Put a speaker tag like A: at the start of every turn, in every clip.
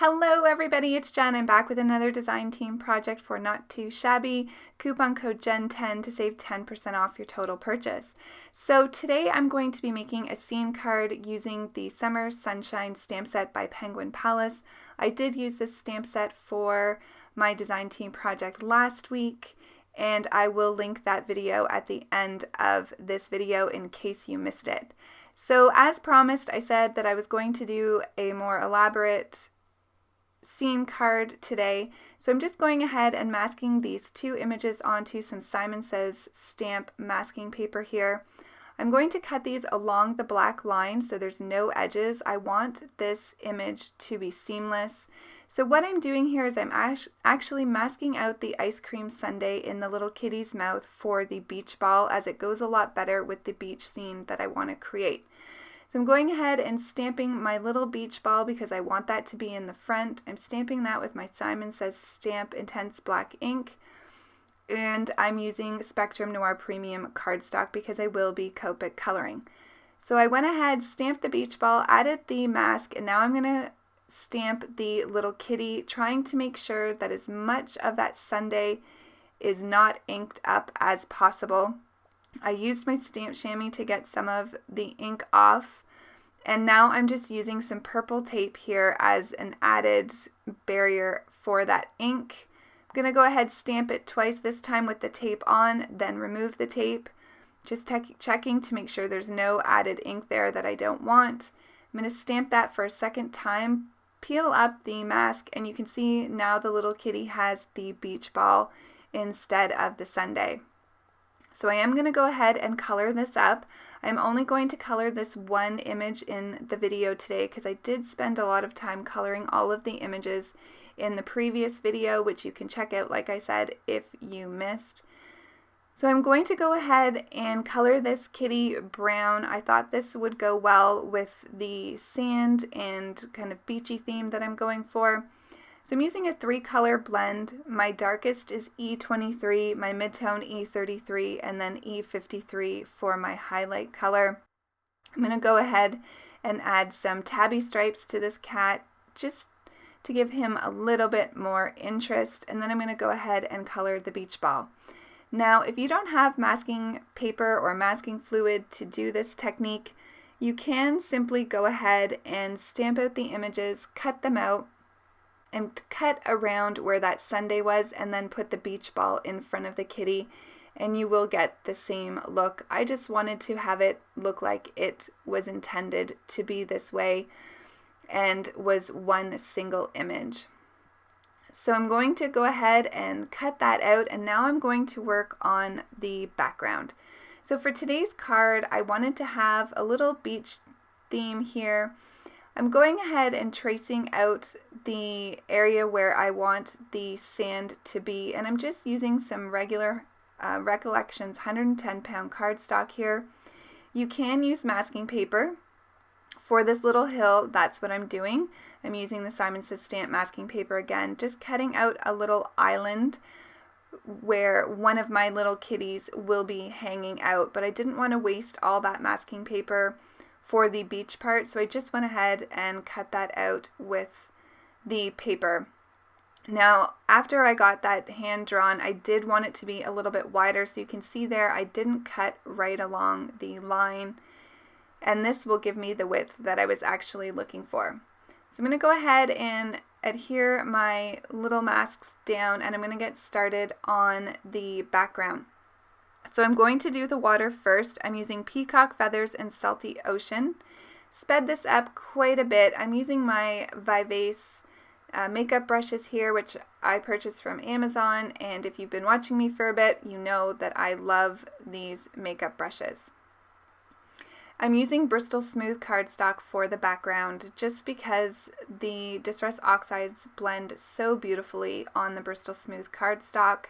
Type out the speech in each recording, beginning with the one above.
A: Hello everybody, it's Jen. I'm back with another design team project for Not Too Shabby. Coupon code JEN10 to save 10% off your total purchase. So today I'm going to be making a scene card using the Summer Sunshine stamp set by Penguin Palace. I did use this stamp set for my design team project last week, and I will link that video at the end of this video in case you missed it. So as promised, I said that I was going to do a more elaborate scene card today, so I'm just going ahead and masking these two images onto some Simon Says stamp masking paper here. I'm going to cut these along the black line so there's no edges. I want this image to be seamless. So what I'm doing here is I'm actually masking out the ice cream sundae in the little kitty's mouth for the beach ball, as it goes a lot better with the beach scene that I want to create. So I'm going ahead and stamping my little beach ball because I want that to be in the front. I'm stamping that with my Simon Says Stamp Intense Black ink, and I'm using Spectrum Noir Premium cardstock because I will be Copic coloring. So I went ahead, stamped the beach ball, added the mask, and now I'm going to stamp the little kitty, trying to make sure that as much of that sundae is not inked up as possible. I used my stamp Shammy to get some of the ink off, and now I'm just using some purple tape here as an added barrier for that ink. I'm going to go ahead, stamp it twice, this time with the tape on, then remove the tape, just checking to make sure there's no added ink there that I don't want. I'm going to stamp that for a second time, peel up the mask, and you can see now the little kitty has the beach ball instead of the sundae. So I am going to go ahead and color this up. I'm only going to color this one image in the video today because I did spend a lot of time coloring all of the images in the previous video, which you can check out, like I said, if you missed. So I'm going to go ahead and color this kitty brown. I thought this would go well with the sand and kind of beachy theme that I'm going for. So I'm using a 3-color blend. My darkest is E23, my midtone E33, and then E53 for my highlight color. I'm going to go ahead and add some tabby stripes to this cat just to give him a little bit more interest, and then I'm going to go ahead and color the beach ball. Now, if you don't have masking paper or masking fluid to do this technique, you can simply go ahead and stamp out the images, cut them out, and cut around where that sundae was, and then put the beach ball in front of the kitty, and you will get the same look. I just wanted to have it look like it was intended to be this way and was one single image. So I'm going to go ahead and cut that out, and now I'm going to work on the background. So for today's card, I wanted to have a little beach theme here. I'm going ahead and tracing out the area where I want the sand to be, and I'm just using some regular Recollections 110-pound cardstock here. You can use masking paper. For this little hill, that's what I'm doing. I'm using the Simon Says Stamp masking paper again, just cutting out a little island where one of my little kitties will be hanging out, but I didn't want to waste all that masking paper for the beach part, so I just went ahead and cut that out with the paper. Now, after I got that hand drawn, I did want it to be a little bit wider, so you can see there I didn't cut right along the line, and this will give me the width that I was actually looking for. So I'm going to go ahead and adhere my little masks down, and I'm going to get started on the background. So I'm going to do the water first. I'm using Peacock Feathers and Salty Ocean. Sped this up quite a bit. I'm using my Vivace makeup brushes here, which I purchased from Amazon, and if you've been watching me for a bit, you know that I love these makeup brushes. I'm using Bristol Smooth cardstock for the background just because the Distress Oxides blend so beautifully on the Bristol Smooth cardstock.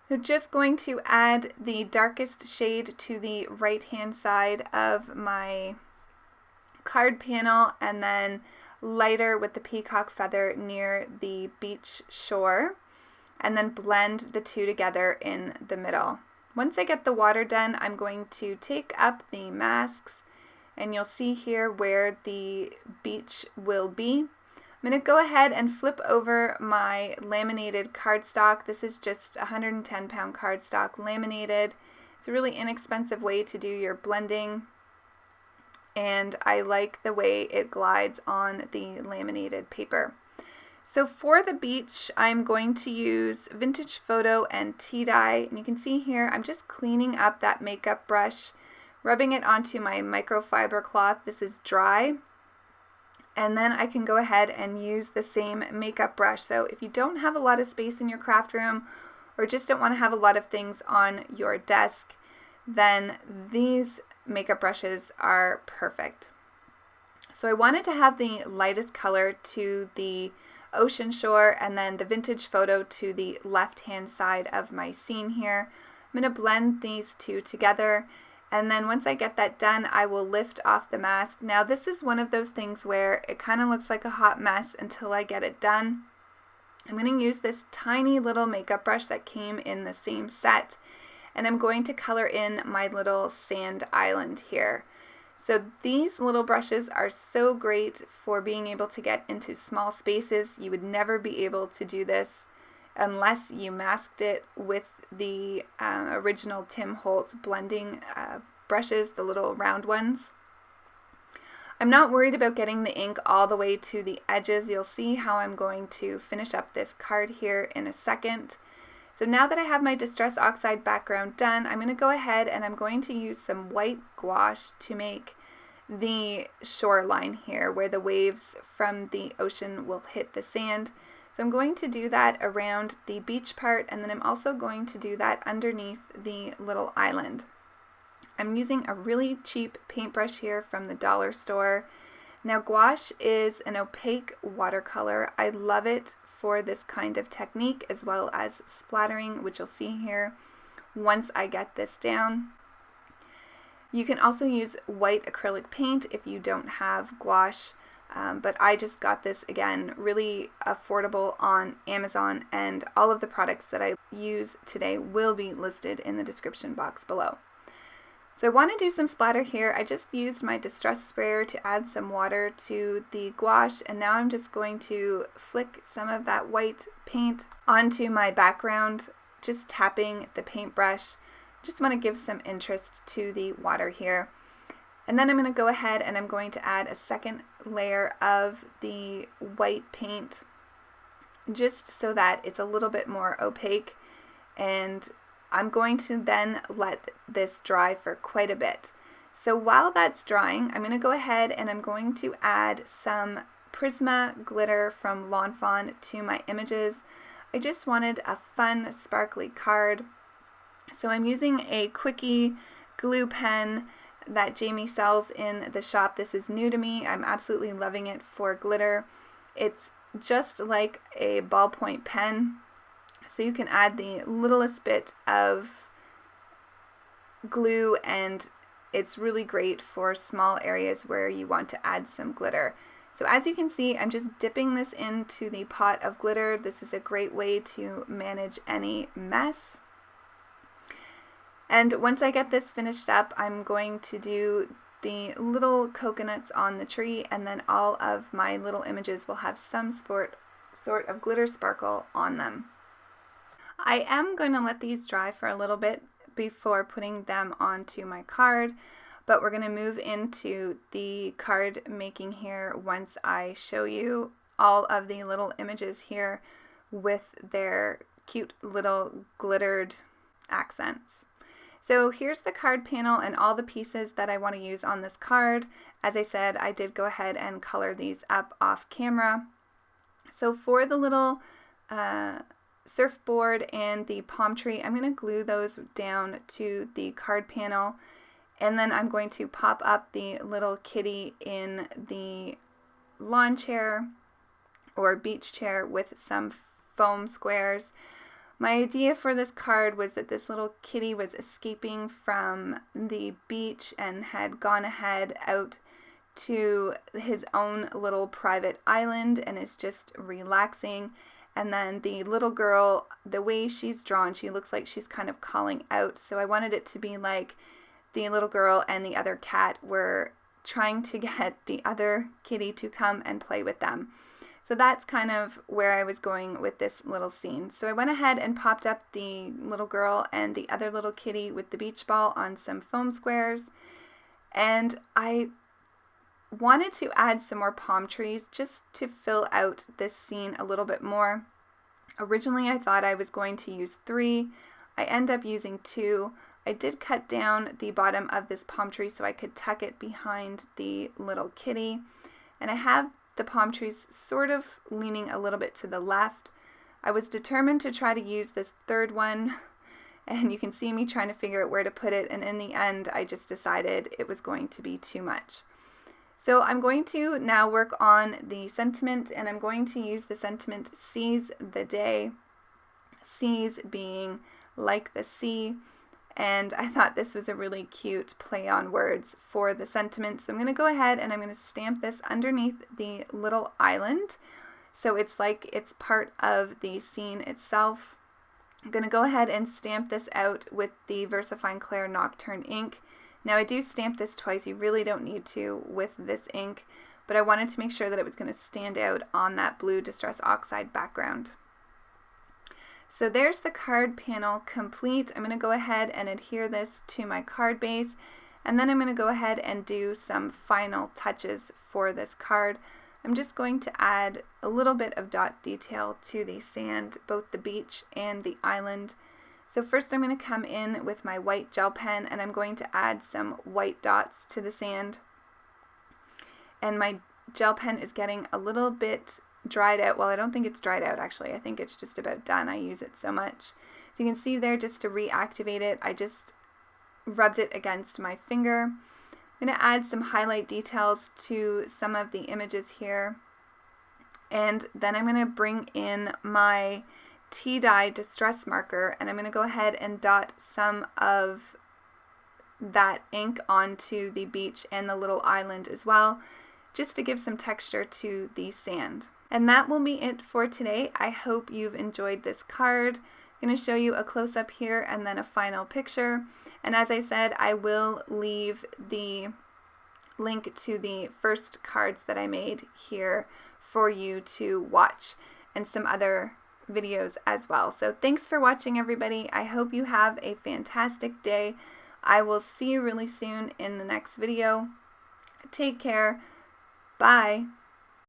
A: So just going to add the darkest shade to the right hand side of my card panel, and then lighter with the peacock feather near the beach shore, and then blend the two together in the middle. Once I get the water done, I'm going to take up the masks, and you'll see here where the beach will be. I'm going to go ahead and flip over my laminated cardstock. This is just 110-pound cardstock laminated. It's a really inexpensive way to do your blending, and I like the way it glides on the laminated paper. So for the beach, I'm going to use Vintage Photo and Tea Dye, and you can see here I'm just cleaning up that makeup brush, rubbing it onto my microfiber cloth. This is dry. And then I can go ahead and use the same makeup brush. So if you don't have a lot of space in your craft room or just don't want to have a lot of things on your desk, then these makeup brushes are perfect. So I wanted to have the lightest color to the ocean shore and then the Vintage Photo to the left-hand side of my scene here. I'm going to blend these two together. And then once I get that done, I will lift off the mask. Now this is one of those things where it kind of looks like a hot mess until I get it done. I'm going to use this tiny little makeup brush that came in the same set, and I'm going to color in my little sand island here. So these little brushes are so great for being able to get into small spaces. You would never be able to do this unless you masked it with the original Tim Holtz blending brushes, the little round ones. I'm not worried about getting the ink all the way to the edges. You'll see how I'm going to finish up this card here in a second. So now that I have my Distress Oxide background done, I'm going to go ahead and I'm going to use some white gouache to make the shoreline here where the waves from the ocean will hit the sand. So I'm going to do that around the beach part, and then I'm also going to do that underneath the little island. I'm using a really cheap paintbrush here from the dollar store. Now gouache is an opaque watercolor. I love it for this kind of technique as well as splattering, which you'll see here once I get this down. You can also use white acrylic paint if you don't have gouache. But I just got this, again, really affordable on Amazon, and all of the products that I use today will be listed in the description box below. So I want to do some splatter here. I just used my distress sprayer to add some water to the gouache, and now I'm just going to flick some of that white paint onto my background, just tapping the paintbrush. Just want to give some interest to the water here. And then I'm going to go ahead and I'm going to add a second layer of the white paint just so that it's a little bit more opaque, and I'm going to then let this dry for quite a bit. So while that's drying, I'm going to go ahead and I'm going to add some Prisma glitter from Fawn to my images. I just wanted a fun sparkly card, so I'm using a Quickie glue pen that Jamie sells in the shop. This is new to me. I'm absolutely loving it for glitter. It's just like a ballpoint pen, so you can add the littlest bit of glue and it's really great for small areas where you want to add some glitter. So as you can see, I'm just dipping this into the pot of glitter. This is a great way to manage any mess. And once I get this finished up, I'm going to do the little coconuts on the tree, and then all of my little images will have some sort of glitter sparkle on them. I am going to let these dry for a little bit before putting them onto my card, but we're going to move into the card making here once I show you all of the little images here with their cute little glittered accents. So here's the card panel and all the pieces that I want to use on this card. As I said, I did go ahead and color these up off camera. So for the little surfboard and the palm tree, I'm going to glue those down to the card panel, and then I'm going to pop up the little kitty in the lawn chair or beach chair with some foam squares. My idea for this card was that this little kitty was escaping from the beach and had gone ahead out to his own little private island and is just relaxing. And then the little girl, the way she's drawn, she looks like she's kind of calling out. So I wanted it to be like the little girl and the other cat were trying to get the other kitty to come and play with them. So that's kind of where I was going with this little scene. So I went ahead and popped up the little girl and the other little kitty with the beach ball on some foam squares. And I wanted to add some more palm trees just to fill out this scene a little bit more. Originally I thought I was going to use 3. I end up using 2. I did cut down the bottom of this palm tree so I could tuck it behind the little kitty. And I have the palm trees sort of leaning a little bit to the left. I was determined to try to use this third one, and you can see me trying to figure out where to put it, and in the end I just decided it was going to be too much. So I'm going to now work on the sentiment, and I'm going to use the sentiment "Seize the Day," seas being like the sea. And I thought this was a really cute play on words for the sentiment. So I'm going to go ahead and I'm going to stamp this underneath the little island. So it's like it's part of the scene itself. I'm going to go ahead and stamp this out with the Versafine Clair Nocturne ink. Now I do stamp this twice. You really don't need to with this ink, but I wanted to make sure that it was going to stand out on that blue Distress Oxide background. So there's the card panel complete. I'm going to go ahead and adhere this to my card base, and then I'm going to go ahead and do some final touches for this card. I'm just going to add a little bit of dot detail to the sand, both the beach and the island. So first I'm going to come in with my white gel pen and I'm going to add some white dots to the sand. And my gel pen is getting a little bit dried out. Well, I don't think it's dried out actually. I think it's just about done. I use it so much. So you can see there, just to reactivate it, I just rubbed it against my finger. I'm going to add some highlight details to some of the images here. And then I'm going to bring in my Dye Distress marker and I'm going to go ahead and dot some of that ink onto the beach and the little island as well, just to give some texture to the sand. And that will be it for today. I hope you've enjoyed this card. I'm going to show you a close-up here and then a final picture. And as I said, I will leave the link to the first cards that I made here for you to watch, and some other videos as well. So thanks for watching, everybody. I hope you have a fantastic day. I will see you really soon in the next video. Take care. Bye.